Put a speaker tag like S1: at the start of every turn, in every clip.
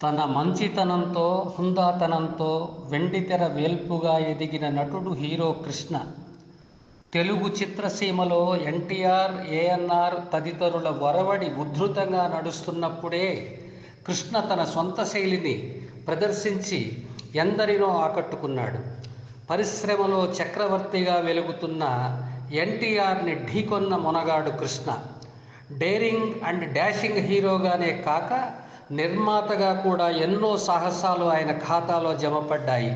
S1: తన మంచితనంతో హుందాతనంతో వెండితెర వేల్పుగా ఎదిగిన నటుడు హీరో కృష్ణ. తెలుగు చిత్రసీమలో ఎన్టీఆర్, ఏఎన్ఆర్ తదితరుల ఒరవడి ఉధృతంగా నడుస్తున్నప్పుడే కృష్ణ తన సొంత శైలిని ప్రదర్శించి ఎందరినో ఆకట్టుకున్నాడు. పరిశ్రమలో చక్రవర్తిగా వెలుగుతున్న ఎన్టీఆర్ని ఢీకొన్న Monagadu Krishna. Daring and dashing హీరోగానే కాక నిర్మాతగా కూడా ఎన్నో సాహసాలు ఆయన ఖాతాలో జమపడ్డాయి.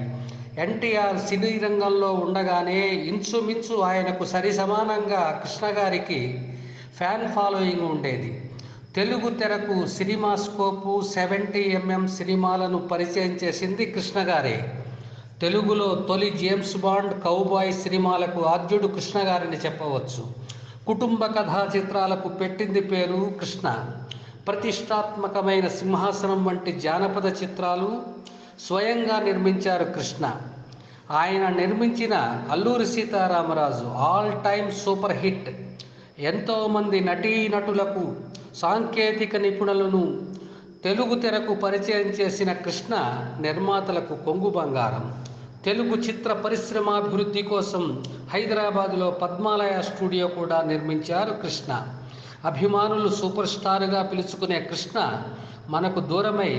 S1: ఎన్టీఆర్ సినీ రంగంలో ఉండగానే ఇంచుమించు ఆయనకు సరిసమానంగా కృష్ణ గారికి ఫ్యాన్ ఫాలోయింగ్ ఉండేది. తెలుగు తెరకు సినిమా స్కోపు 70mm సినిమాలను పరిచయం చేసింది కృష్ణ గారే. తెలుగులో తొలి జేమ్స్ బాండ్, కౌబాయ్ సినిమాలకు ఆద్యుడు కృష్ణ గారిని చెప్పవచ్చు. కుటుంబ కథా చిత్రాలకు పెట్టింది పేరు కృష్ణ. ప్రతిష్టాత్మకమైన సింహాసనం వంటి జానపద చిత్రాలు స్వయంగా నిర్మించారు కృష్ణ. ఆయన నిర్మించిన Alluri Sitaramaraju all time super hit. ఎంతోమంది నటీనటులకు, సాంకేతిక నిపుణులను తెలుగు తెరకు పరిచయం చేసిన కృష్ణ నిర్మాతలకు కొంగు బంగారం. తెలుగు చిత్ర పరిశ్రమాభివృద్ధి కోసం హైదరాబాదులో పద్మాలయ స్టూడియో కూడా నిర్మించారు కృష్ణ. అభిమానులు సూపర్ స్టార్గా పిలుచుకునే కృష్ణ మనకు దూరమై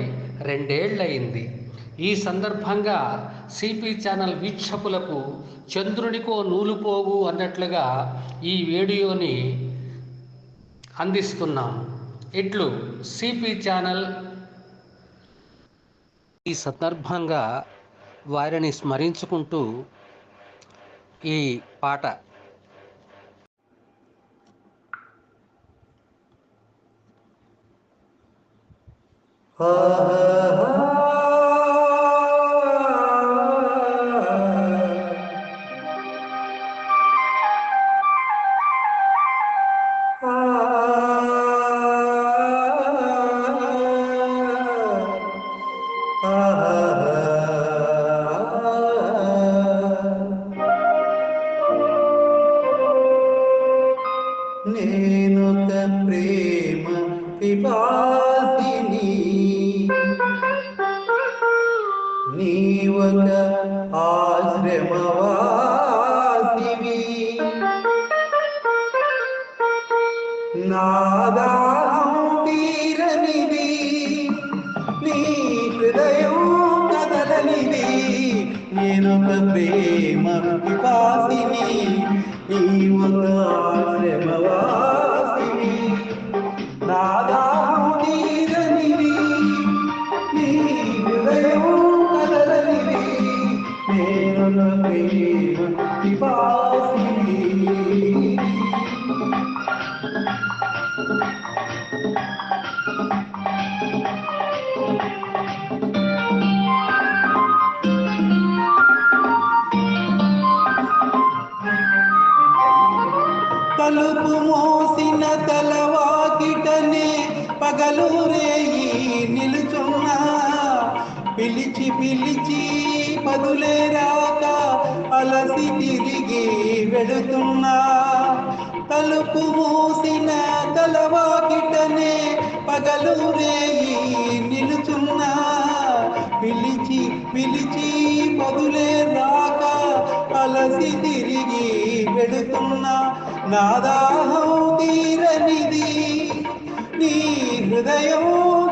S1: 2 ఏళ్లయింది. ఈ సందర్భంగా సిపి ఛానల్ వీక్షకులకు చంద్రునికో నూలుపోగు అన్నట్లుగా ఈ వీడియోని అందిస్తున్నాం. ఇట్లు సిపి ఛానల్. ఈ సందర్భంగా వారిని స్మరించుకుంటూ ఈ పాట.
S2: నేనొక ప్రేమ పిపాసిని, నీవొక ఆశ్రమవాసివి. నాదాహం తీరనిది, నీ హృదయం కదలనిది. నేనొక ప్రేమ పిపాసిని, నీవొక ఆశ్రమవాసిని. నాదాహం తీరనిది, నీ హృదయం కదలనిది. నేనొక ప్రేమ పిపాసిని. తలుపు మోసిన తలవాకిటనే పగలు రేయి నిలుచున్నా, పిలిచి పిలిచి పదులే రాక అలసి తిరిగి వెడుతున్నా. తలుపు మోసిన తలవాకిటనే పగలు రేయి నిలుచున్నా, పిలిచి పిలిచి పదులే రాక అలసి తిరిగి వెడుతున్నా. నాదాహం తీరనిది, నీ హృదయం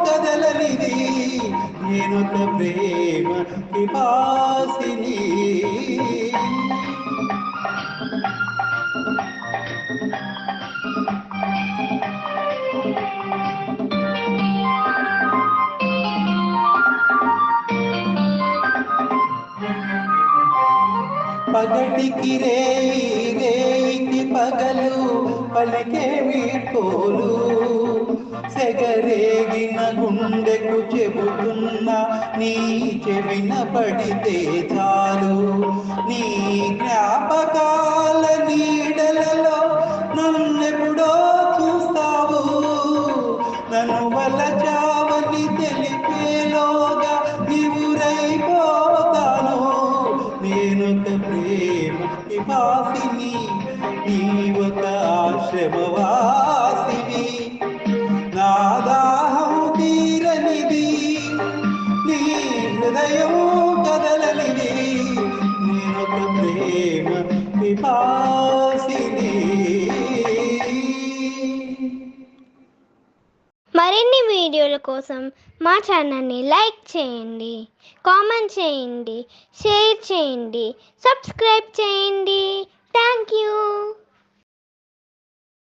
S2: కదలనిది. నేనొక ప్రేమ పిపాసిని. పగటికి రేయి, రేయికి పగలు పలికే వీడ్కోలు. సెగరేగిన గుండెకు చెబుతున్నా, నీ చెవిన పడితే చాలు. నీ జ్ఞాపకాల నీడలలో నన్నెప్పుడో చూస్తావు. నన్ను వలచావని తెలిపేలోగా నీవురైపోతాను. నేనొక ప్రేమ పిపాసిని, నీవొక ఆశ్రమవాసిని. నాదాహం తీరనిది, ప్రేమ పిపాసిని.
S3: మరిన్ని వీడియోల కోసం మా ఛానల్ని లైక్ చేయండి, కామెంట్ చేయండి, షేర్ చేయండి, సబ్స్క్రైబ్ చేయండి. Thank you.